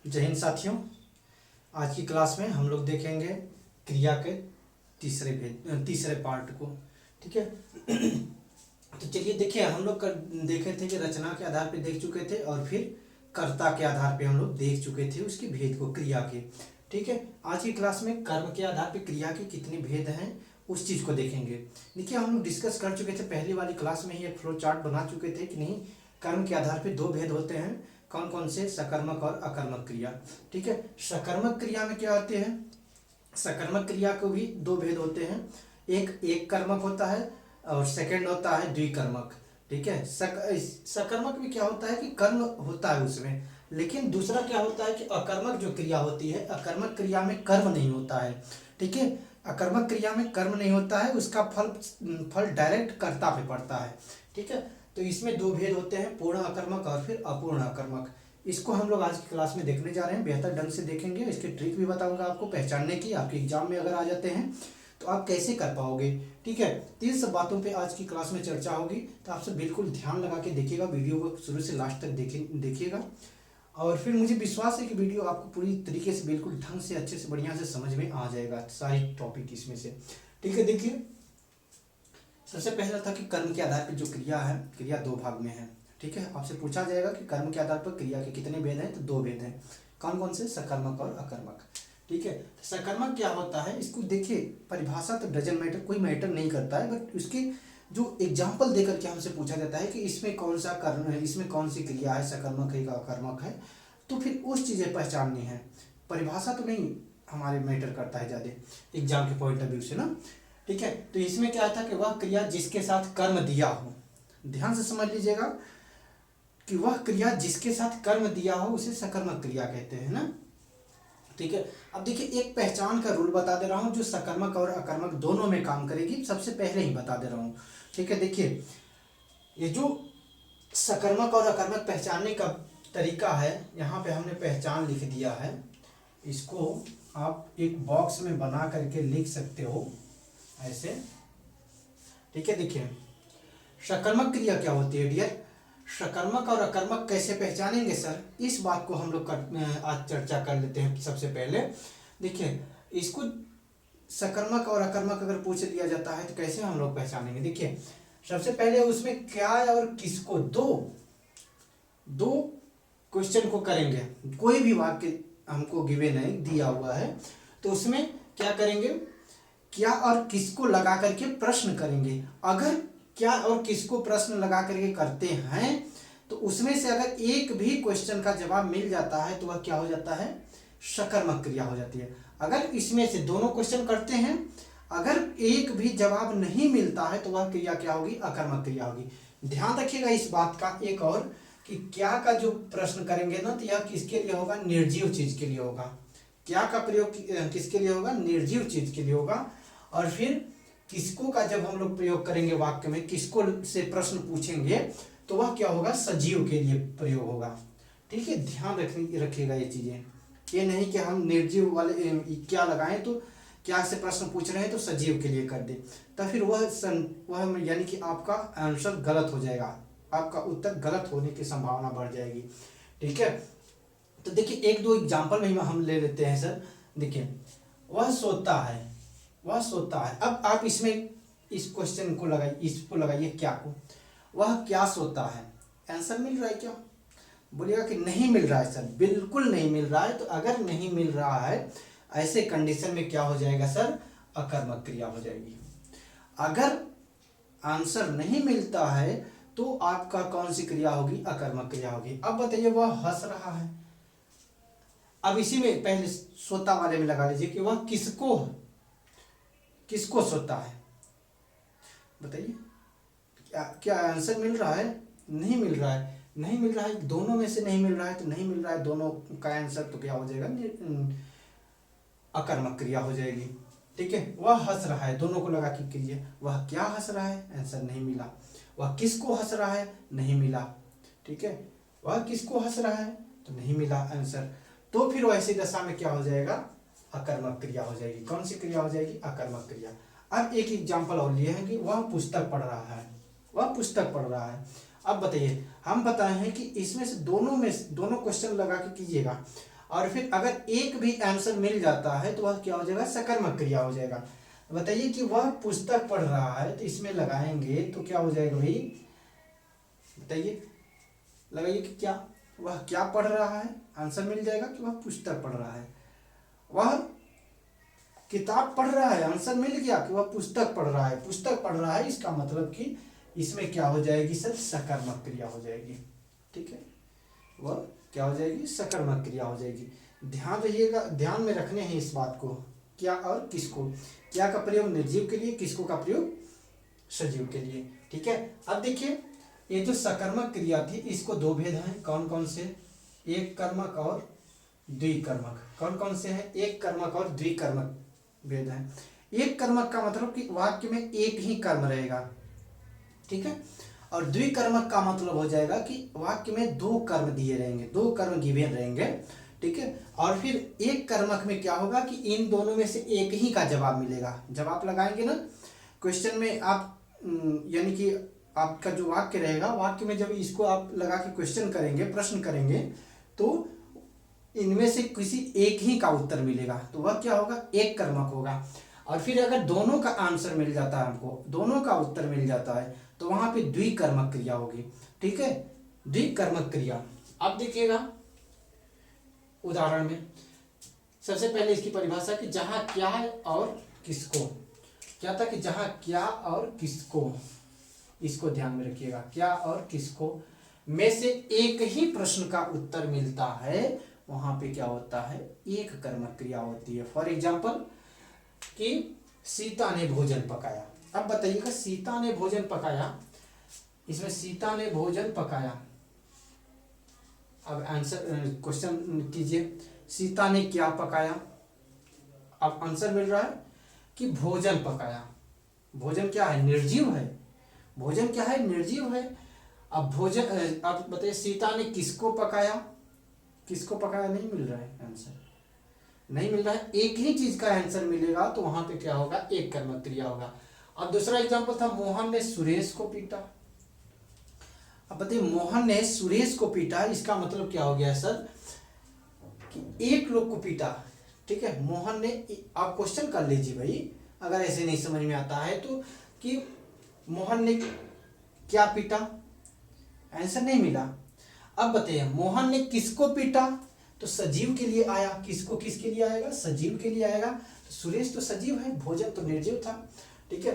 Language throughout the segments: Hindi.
जय हिंद साथियों। आज की क्लास में हम लोग देखेंगे क्रिया के तीसरे पार्ट को। ठीक है। तो चलिए देखिए, हम लोग देखे थे कि रचना के आधार पे देख चुके थे और फिर कर्ता के आधार पे हम लोग देख चुके थे उसकी भेद को, क्रिया के। ठीक है। आज की क्लास में कर्म के आधार पे क्रिया के कितने भेद हैं उस चीज़ को देखेंगे। देखिए, हम लोग डिस्कस कर चुके थे पहली वाली क्लास में ही, एक फ्लो चार्ट बना चुके थे कि नहीं, कर्म के आधार पे दो भेद होते हैं। कौन कौन से? सकर्मक और अकर्मक क्रिया। ठीक है। सकर्मक क्रिया में क्या होते हैं? सकर्मक क्रिया को भी दो भेद होते हैं। एक कर्मक होता है और सेकंड होता है द्विकर्मक। ठीक है। सकर्मक में क्या होता है कि कर्म होता है उसमें, लेकिन दूसरा क्या होता है कि अकर्मक जो क्रिया होती है, अकर्मक क्रिया में कर्म नहीं होता है। ठीक है। अकर्मक क्रिया में कर्म नहीं होता है, उसका फल डायरेक्ट कर्ता पे पड़ता है। ठीक है। तो इसमें दो भेद होते हैं, पूर्ण अकर्मक और फिर अपूर्ण अकर्मक। इसको हम लोग आज की क्लास में देखने जा रहे हैं, बेहतर ढंग से देखेंगे। इसके ट्रिक भी बताऊंगा आपको पहचानने की, आपके एग्जाम में अगर आ जाते हैं तो आप कैसे कर पाओगे। ठीक है। तो इन सब बातों पे आज की क्लास में चर्चा होगी, तो आप सब बिल्कुल ध्यान लगा के देखिएगा, वीडियो को शुरू से लास्ट तक देखिएगा। और फिर मुझे विश्वास है कि वीडियो आपको पूरी तरीके से बिल्कुल ढंग से अच्छे से बढ़िया से समझ में आ जाएगा, सारी टॉपिक इसमें से। ठीक है। देखिए, सबसे पहला था कि कर्म के आधार पर जो क्रिया है, क्रिया दो भाग में है। ठीक है। आपसे पूछा जाएगा कि कर्म के आधार पर क्रिया के कितने भेद हैं, तो दो भेद हैं। कौन कौन से? सकर्मक और अकर्मक। ठीक है। तो सकर्मक क्या होता है, इसको देखिए, परिभाषा तो डजन मैटर, कोई मैटर नहीं करता है, बट उसके जो एग्जाम्पल देकर के हमसे पूछा जाता है कि इसमें कौन सा कर्म है, इसमें कौन सी क्रिया है, सकर्मक है या अकर्मक है, तो फिर उस चीज़ें पहचाननी है। परिभाषा तो नहीं हमारे मैटर करता है ज़्यादा एग्जाम के पॉइंट ऑफ व्यू से ना। ठीक है। तो इसमें क्या था कि वह क्रिया जिसके साथ कर्म दिया हो, ध्यान से समझ लीजिएगा कि वह क्रिया जिसके साथ कर्म दिया हो उसे सकर्मक क्रिया कहते हैं ना। ठीक है। अब देखिए, एक पहचान का रूल बता दे रहा हूं जो सकर्मक और अकर्मक दोनों में काम करेगी, सबसे पहले ही बता दे रहा हूं। ठीक है। देखिए, ये जो सकर्मक और अकर्मक पहचानने का तरीका है, यहाँ पे हमने पहचान लिख दिया है। इसको आप एक बॉक्स में बना करके लिख सकते हो ऐसे। ठीक है। देखिए, सकर्मक क्रिया क्या होती है डियर, सकर्मक और अकर्मक कैसे पहचानेंगे सर, इस बात को हम लोग आज चर्चा कर लेते हैं। सबसे पहले देखिए, इसको सकर्मक और अकर्मक अगर पूछ लिया जाता है तो कैसे हम लोग पहचानेंगे। देखिए, सबसे पहले उसमें क्या और किसको, दो क्वेश्चन को करेंगे। कोई भी वाक्य हमको गिवन नहीं दिया हुआ है तो उसमें क्या करेंगे, क्या और किसको लगा करके प्रश्न करेंगे। अगर क्या और किसको प्रश्न लगा करके करते हैं तो उसमें से अगर एक भी क्वेश्चन का जवाब मिल जाता है तो वह क्या हो जाता है, सकर्मक क्रिया हो जाती है। अगर इसमें से दोनों क्वेश्चन करते हैं, अगर एक भी जवाब नहीं मिलता है तो वह क्रिया क्या होगी, अकर्मक क्रिया होगी। ध्यान रखिएगा इस बात का एक और, कि क्या का जो प्रश्न करेंगे ना, तो यह किसके लिए होगा, निर्जीव चीज के लिए होगा। क्या का प्रयोग किसके लिए होगा, निर्जीव चीज के लिए होगा। और फिर किसको का जब हम लोग प्रयोग करेंगे वाक्य में, किसको से प्रश्न पूछेंगे तो वह क्या होगा, सजीव के लिए प्रयोग होगा। ठीक है। ध्यान रखिएगा ये चीजें, ये नहीं कि हम निर्जीव वाले क्या लगाएं तो क्या से प्रश्न पूछ रहे हैं तो सजीव के लिए कर दे, तो फिर वह यानी कि आपका आंसर गलत हो जाएगा, आपका उत्तर गलत होने की संभावना बढ़ जाएगी। ठीक है। तो देखिए, एक दो एग्जाम्पल में हम ले लेते हैं सर। देखिए, वह सोता है, वह सोता है। अब आप इसमें इस क्वेश्चन को लगाइए, इसको लगाइए क्या को, वह क्या सोता है। आंसर मिल रहा है क्या? बोलिएगा कि नहीं मिल रहा है सर, बिल्कुल नहीं मिल रहा है। तो अगर नहीं मिल रहा है ऐसे कंडीशन में क्या हो जाएगा सर, अकर्मक क्रिया हो जाएगी। अगर आंसर नहीं मिलता है तो आपका कौन सी क्रिया होगी, अकर्मक क्रिया होगी। अब बताइए, वह हंस रहा है। अब इसी में पहले सोता वाले में लगा लीजिए कि वह किसको किसको सोता है, बताइए। क्या आंसर मिल रहा है? नहीं मिल रहा है, नहीं मिल रहा है, दोनों में से नहीं मिल रहा है, तो नहीं मिल रहा है दोनों का आंसर, तो क्या हो जाएगा, अकर्मक क्रिया हो जाएगी। ठीक है। वह हंस रहा है, दोनों को लगा के कीजिए, वह क्या हंस रहा है, आंसर नहीं मिला। वह किसको हंस रहा है, नहीं मिला। ठीक है। वह किसको हंस रहा है, तो नहीं मिला आंसर। तो फिर ऐसी दशा में क्या हो जाएगा, अकर्मक क्रिया हो जाएगी। कौन सी क्रिया हो जाएगी, अकर्मक क्रिया। अब एक एग्जाम्पल और लिए हैं कि वह पुस्तक पढ़ रहा है, वह पुस्तक पढ़ रहा है। अब बताइए, हम बताए हैं कि इसमें से दोनों क्वेश्चन लगा के कीजिएगा। और फिर अगर एक भी आंसर मिल जाता है तो वह क्या हो जाएगा, सकर्मक क्रिया हो जाएगा। बताइए कि वह पुस्तक पढ़ रहा है, तो इसमें लगाएंगे तो क्या हो जाएगा भाई, बताइए, लगाइए कि क्या, वह क्या पढ़ रहा है, आंसर मिल जाएगा कि वह पुस्तक पढ़ रहा है। वह किताब पढ़ रहा है, आंसर मिल गया कि वह पुस्तक पढ़ रहा है। पुस्तक पढ़ रहा है इसका मतलब कि इसमें क्या हो जाएगी सर, सकर्मक क्रिया हो जाएगी। ठीक है, वह क्या हो जाएगी, सकर्मक क्रिया हो जाएगी। ध्यान रहिएगा, ध्यान में रखने हैं इस बात को, क्या और किसको, क्या का प्रयोग निर्जीव के लिए, किसको का प्रयोग सजीव के लिए। ठीक है, अब देखिए ये जो सकर्मक क्रिया थी इसको दो भेद हैं, कौन कौन से, एक कर्मक और द्विकर्मक। कौन कौन से हैं, एक कर्मक और द्विकर्मक भेद है। एक कर्मक का मतलब कि वाक्य में एक ही कर्म रहेगा, ठीक है, और द्विकर्मक का मतलब हो जाएगा कि वाक्य में दो कर्म दिए रहेंगे, दो कर्म गिवन रहेंगे। ठीक है, और फिर एक कर्मक में क्या होगा कि इन दोनों में से एक ही का जवाब मिलेगा। जब आप लगाएंगे ना क्वेश्चन में, आप यानी कि आपका जो वाक्य रहेगा, वाक्य में जब इसको आप लगा के क्वेश्चन करेंगे, प्रश्न करेंगे, तो इनमें से किसी एक ही का उत्तर मिलेगा, तो वह क्या होगा, एक कर्मक होगा। और फिर अगर दोनों का आंसर मिल जाता है, हमको दोनों का उत्तर मिल जाता है, तो वहां पे द्विकर्मक क्रिया होगी। ठीक है, द्विकर्मक क्रिया। अब देखिएगा उदाहरण में, सबसे पहले इसकी परिभाषा कि जहां क्या और किसको, क्या था कि जहां क्या और किसको, इसको ध्यान में रखिएगा, क्या और किसको में से एक ही प्रश्न का उत्तर मिलता है, वहां पे क्या होता है, एक कर्मक क्रिया होती है। फॉर एग्जाम्पल कि सीता ने भोजन पकाया। अब बताइएगा, सीता ने भोजन पकाया, इसमें सीता ने भोजन पकाया। अब आंसर क्वेश्चन कीजिए, सीता ने क्या पकाया। अब आंसर मिल रहा है कि भोजन पकाया। भोजन क्या है, निर्जीव है, भोजन क्या है, निर्जीव है। अब भोजन, अब बताइए सीता ने किसको पकाया, किसको पकाया, नहीं मिल रहा है आंसर, नहीं मिल रहा है, एक ही चीज का आंसर मिलेगा, तो वहां पे क्या होगा, एक कर्मक क्रिया होगा। अब दूसरा एग्जांपल था, मोहन ने सुरेश को पीटा। अब बताइए, मोहन ने सुरेश को पीटा, इसका मतलब क्या हो गया सर, कि एक लोग को पीटा। ठीक है, मोहन ने, आप क्वेश्चन कर लीजिए भाई, अगर ऐसे नहीं समझ में आता है तो, कि मोहन ने क्या पीटा, आंसर नहीं मिला। अब बताइए, मोहन ने किसको पीटा, तो सजीव के लिए आया, किसको, किसके लिए आएगा, सजीव के लिए आएगा। तो सुरेश तो सजीव है, भोजन तो निर्जीव था। ठीक है,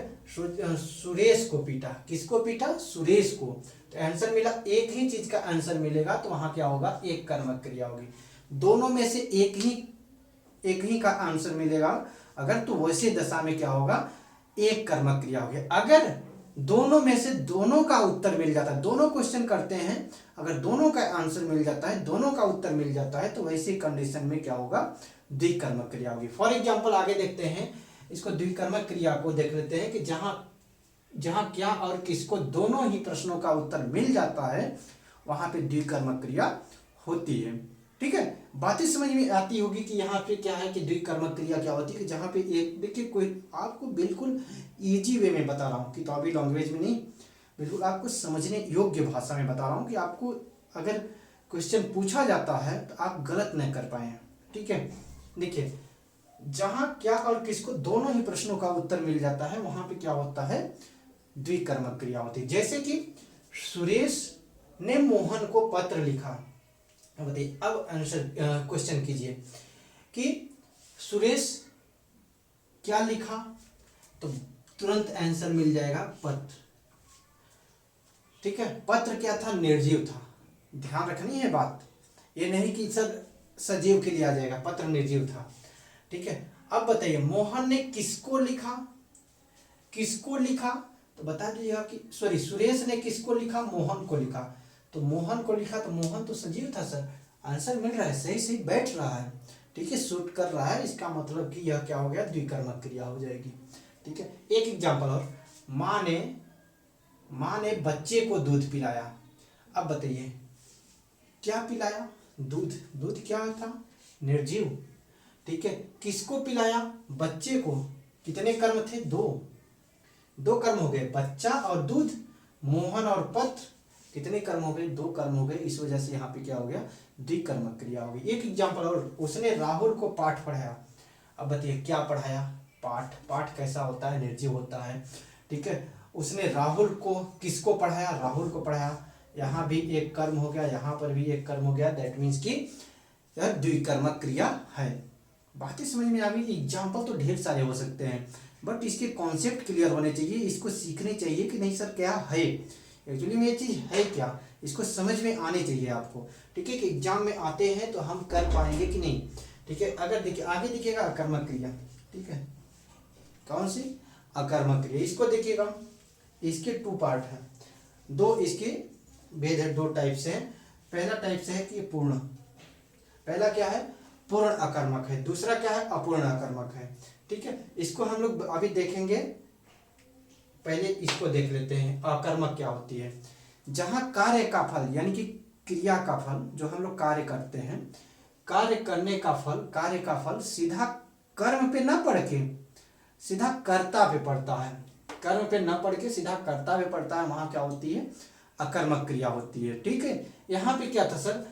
सुरेश को पीटा, किसको पीटा, सुरेश को, तो आंसर मिला, एक ही चीज का आंसर मिलेगा, तो वहां क्या होगा, एक कर्मक क्रिया होगी। दोनों में से एक ही का आंसर मिलेगा अगर, तो वैसे दशा में क्या होगा, एक कर्मक क्रिया होगी। अगर दोनों में से दोनों का उत्तर मिल जाता है, दोनों क्वेश्चन करते हैं, अगर दोनों का आंसर मिल जाता है, दोनों का उत्तर मिल जाता है, तो वैसी कंडीशन में क्या होगा, द्विकर्मक क्रिया होगी। फॉर एग्जांपल आगे देखते हैं इसको, द्विकर्मक क्रिया को देख लेते हैं कि जहां क्या और किसको दोनों ही प्रश्नों का उत्तर मिल जाता है, वहां पे द्विकर्मक क्रिया होती है। ठीक है, बातें समझ में आती होगी कि यहाँ पे क्या है कि द्विकर्मक क्रिया क्या होती है, कि जहाँ पे एक, देखिए कोई आपको बिल्कुल इजी वे में बता रहा हूँ, किताबी लैंग्वेज में नहीं, बिल्कुल आपको समझने योग्य भाषा में बता रहा हूँ, कि आपको अगर क्वेश्चन पूछा जाता है तो आप गलत न कर पाए। ठीक है, देखिए जहाँ क्या और किसको दोनों ही प्रश्नों का उत्तर मिल जाता है, वहां पे क्या होता है, द्विकर्मक क्रिया होती है। जैसे कि सुरेश ने मोहन को पत्र लिखा। बताइए, अब आंसर क्वेश्चन कीजिए कि सुरेश क्या लिखा, तो तुरंत आंसर मिल जाएगा, पत्र। ठीक है, पत्र क्या था, निर्जीव था। ध्यान रखनी है बात, ये नहीं कि सर सजीव के लिए आ जाएगा, पत्र निर्जीव था। ठीक है, अब बताइए, मोहन ने किसको लिखा, किसको लिखा, तो बता दीजिएगा कि सॉरी, सुरेश ने किसको लिखा, मोहन को लिखा। तो मोहन को लिखा, तो मोहन तो सजीव था सर, आंसर मिल रहा है, सही सही बैठ रहा है। ठीक है, शूट कर रहा है, इसका मतलब कि यह क्या हो गया, द्विकर्मक क्रिया हो जाएगी। ठीक है, एक एग्जांपल और, माँ ने बच्चे को दूध पिलाया। अब बताइए, क्या पिलाया, दूध, दूध क्या था, निर्जीव। ठीक है, किसको पिलाया, बच्चे को। कितने कर्म थे, दो कर्म हो गए, बच्चा और दूध, मोहन और पत्र, कितने कर्म हो गए, 2 कर्म हो गए, इस वजह से यहाँ पे क्या हो गया, द्विकर्मक क्रिया हो गई। एक एग्जाम्पल और, उसने राहुल को पाठ पढ़ाया। अब बताइए क्या पढ़ाया, पाठ। पाठ कैसा होता है, निर्जीव होता है, ठीक है। उसने राहुल को, किसको पढ़ाया, राहुल को पढ़ाया। यहाँ भी एक कर्म हो गया, यहाँ पर भी एक कर्म हो गया, दैट मीन्स की यह द्विकर्मक क्रिया है। बातें समझ में आ गई। एग्जाम्पल तो ढेर सारे हो सकते हैं, बट इसके कॉन्सेप्ट क्लियर होने चाहिए, इसको सीखने चाहिए कि नहीं सर क्या है एक्चुअली में, ये चीज़ है क्या, इसको समझ में आने चाहिए आपको, ठीक है। कि एग्जाम में आते हैं तो हम कर पाएंगे कि नहीं, ठीक है। अगर देखिए आगे देखिएगा अकर्मक क्रिया, ठीक है, कौन सी, अकर्मक क्रिया। इसको देखिएगा, इसके 2 पार्ट हैं, 2 इसके भेद है, 2 टाइप से है। पहला टाइप से है कि पूर्ण, पहला क्या है, पूर्ण अकर्मक है, दूसरा क्या है, अपूर्ण अकर्मक है, ठीक है। इसको हम लोग अभी देखेंगे, पहले इसको देख लेते हैं अकर्मक क्या होती है। जहां कार्य का फल यानी कि क्रिया का फल, जो हम लोग कार्य करते हैं, कार्य करने का फल, कार्य का फल सीधा कर्म पे ना पड़ के सीधा कर्ता पे पड़ता है, कर्म पे ना पड़ के सीधा कर्ता पे पड़ता है, वहां क्या होती है, अकर्मक क्रिया होती है, ठीक है। यहाँ पे क्या था सर,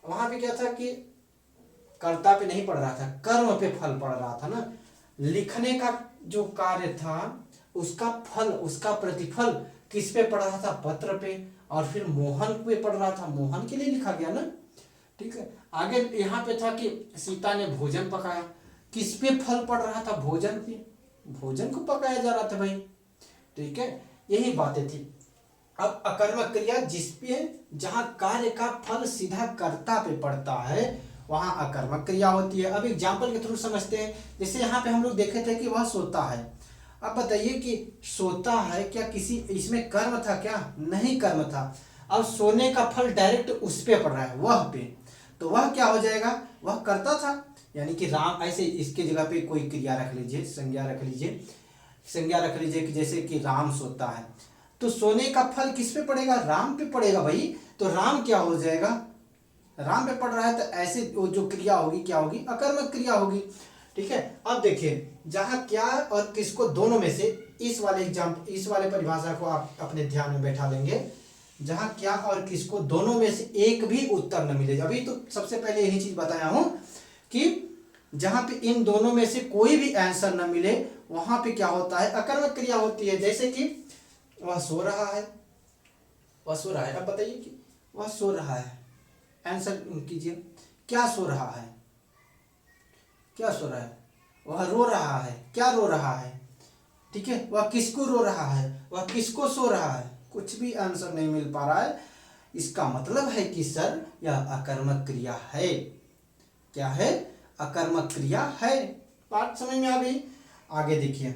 वहां पे क्या था कि कर्ता पे नहीं पड़ रहा था, कर्म पे फल पड़ रहा था ना। लिखने का जो कार्य था उसका फल, उसका प्रतिफल किस पे पड़ रहा था, पत्र पे, और फिर मोहन पे पड़ रहा था, मोहन के लिए लिखा गया ना, ठीक है। आगे यहाँ पे था कि सीता ने भोजन पकाया, किस पे फल पड़ रहा था, भोजन पे, भोजन को पकाया जा रहा था भाई, ठीक है। यही बातें थी। अब अकर्मक क्रिया जिसपे, जहां कार्य का फल सीधा कर्ता पे पड़ता है, वहां अकर्मक क्रिया होती है। अब एग्जाम्पल के थ्रू समझते हैं। जैसे यहाँ पे हम लोग देखे थे कि वह सोता है। अब बताइए कि सोता है क्या, किसी इसमें कर्म था क्या, नहीं कर्म था। अब सोने का फल डायरेक्ट उस पे पड़ रहा है, वह पे, तो वह क्या हो जाएगा, वह करता था। यानी कि राम, ऐसे इसके जगह पे कोई क्रिया रख लीजिए, संज्ञा रख लीजिए, संज्ञा रख लीजिए कि जैसे कि राम सोता है, तो सोने का फल किस पे पड़ेगा, राम पे पड़ेगा भाई। तो राम क्या हो जाएगा, राम पे पड़ रहा है, तो ऐसे जो क्रिया होगी क्या होगी, अकर्मक क्रिया होगी, ठीक है। अब देखिए जहां क्या और किसको, दोनों में से, इस वाले इस वाले परिभाषा को आप अपने ध्यान में बैठा लेंगे। जहां क्या और किसको, दोनों में से एक भी उत्तर न मिले, अभी तो सबसे पहले यही चीज बताया हूं कि जहां पे इन दोनों में से कोई भी आंसर न मिले, वहां पे क्या होता है, अकर्मक क्रिया होती है। जैसे कि वह सो रहा है, वह सो रहा है। अब बताइए कि वह सो रहा है, आंसर कीजिए, क्या सो रहा है, क्या सो रहा है, वह रो रहा है, क्या रो रहा है, ठीक है। वह किसको रो रहा है, वह किसको सो रहा है, कुछ भी आंसर नहीं मिल पा रहा है। इसका मतलब है कि सर यह अकर्मक क्रिया है। क्या है, अकर्मक क्रिया है। बात समझ में आ गई। आगे देखिए,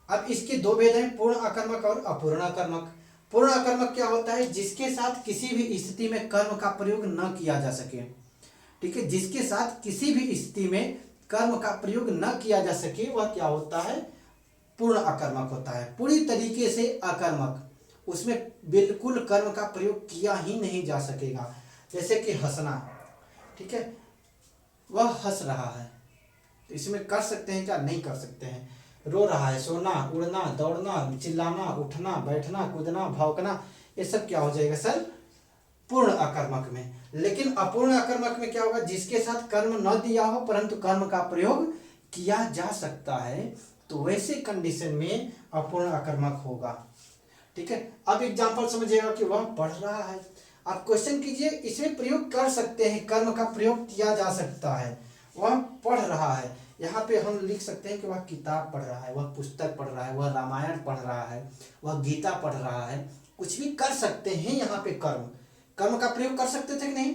अब इसके 2 भेद हैं, पूर्ण अकर्मक और अपूर्ण अकर्मक। पूर्ण अकर्मक क्या होता है, जिसके साथ किसी भी स्थिति में कर्म का प्रयोग न किया जा सके, ठीक है। जिसके साथ किसी भी स्थिति में कर्म का प्रयोग न किया जा सके, वह क्या होता है, पूर्ण अकर्मक होता है। पूरी तरीके से अकर्मक, उसमें बिल्कुल कर्म का प्रयोग किया ही नहीं जा सकेगा। जैसे कि हंसना, ठीक है, वह हंस रहा है, तो इसमें कर सकते हैं क्या, नहीं कर सकते हैं। रो रहा है, सोना, उड़ना, दौड़ना, चिल्लाना, उठना, बैठना, कूदना, भौंकना, ये सब क्या हो जाएगा सर, पूर्ण अकर्मक में। लेकिन अपूर्ण अकर्मक में क्या होगा, जिसके साथ कर्म न दिया हो परंतु कर्म का प्रयोग किया जा सकता है, तो वैसे कंडीशन में अपूर्ण अकर्मक होगा, ठीक है। अब एग्जांपल समझिएगा कि वह पढ़ रहा है। आप क्वेश्चन कीजिए, इसमें प्रयोग कर सकते हैं, कर्म का प्रयोग किया जा सकता है। वह पढ़ रहा है, यहाँ पे हम लिख सकते हैं कि वह किताब पढ़ रहा है, वह पुस्तक पढ़ रहा है, वह रामायण पढ़ रहा है, वह गीता पढ़ रहा है, कुछ भी कर सकते हैं। यहाँ पे कर्म, कर्म का प्रयोग कर सकते थे कि नहीं।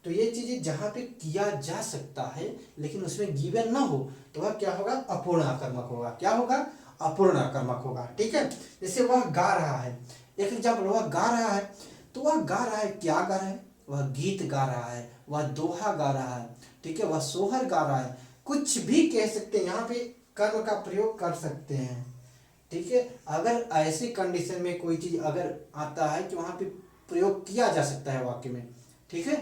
तो ये चीजें जहाँ पे किया जा सकता है लेकिन उसमें गिवन ना हो, तो वह क्या होगा, अपूर्ण अकर्मक होगा। क्या होगा, अपूर्ण अकर्मक होगा, ठीक है। जैसे वह गा रहा है, एक एग्जाम्पल, वह गा रहा है, तो वह गा रहा है, क्या गा रहा है, वह गीत गा रहा है, वह दोहा गा रहा है, ठीक है, वह सोहर गा रहा है, कुछ भी कह सकते हैं। यहाँ पे कर्म का प्रयोग कर सकते हैं, ठीक है। अगर ऐसी कंडीशन में कोई चीज अगर आता है कि वहां पे प्रयोग किया जा सकता है वाक्य में, ठीक है,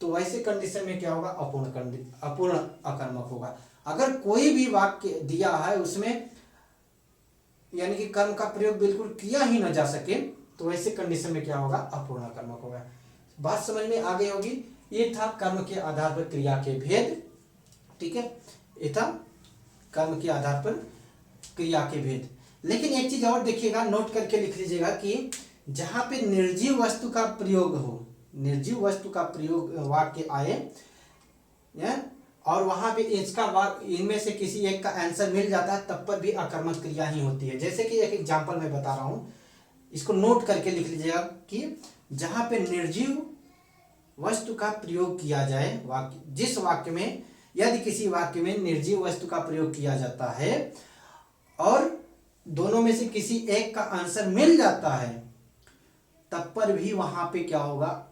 तो वैसे कंडीशन में क्या होगा, अपूर्ण अकर्मक होगा। अगर कोई भी वाक्य दिया है उसमें यानी कि कर्म का प्रयोग बिल्कुल किया ही न जा सके, तो वैसे कंडीशन में क्या होगा, अपूर्णाकर्मक होगा। बात समझ में आ गई होगी। ये था कर्म के आधार पर क्रिया के भेद, ठीक है, ये था कर्म के आधार पर क्रिया के भेद। लेकिन एक चीज और देखिएगा, नोट करके लिख लीजिएगा कि जहां पे निर्जीव वस्तु का प्रयोग हो, निर्जीव वस्तु का प्रयोग वाक्य आए और वहां पे इसका वाक्य इनमें से किसी एक का आंसर मिल जाता है, तब पर भी अकर्मक क्रिया ही होती है। जैसे कि एक एग्जांपल मैं बता रहा हूं, इसको नोट करके लिख लीजिएगा कि जहां पे निर्जीव वस्तु का प्रयोग किया जाए, वाक्य जिस वाक्य में, यदि किसी वाक्य में निर्जीव वस्तु का प्रयोग किया जाता है और दोनों में से किसी एक का आंसर मिल जाता है, तब पर भी वहां पे क्या होगा,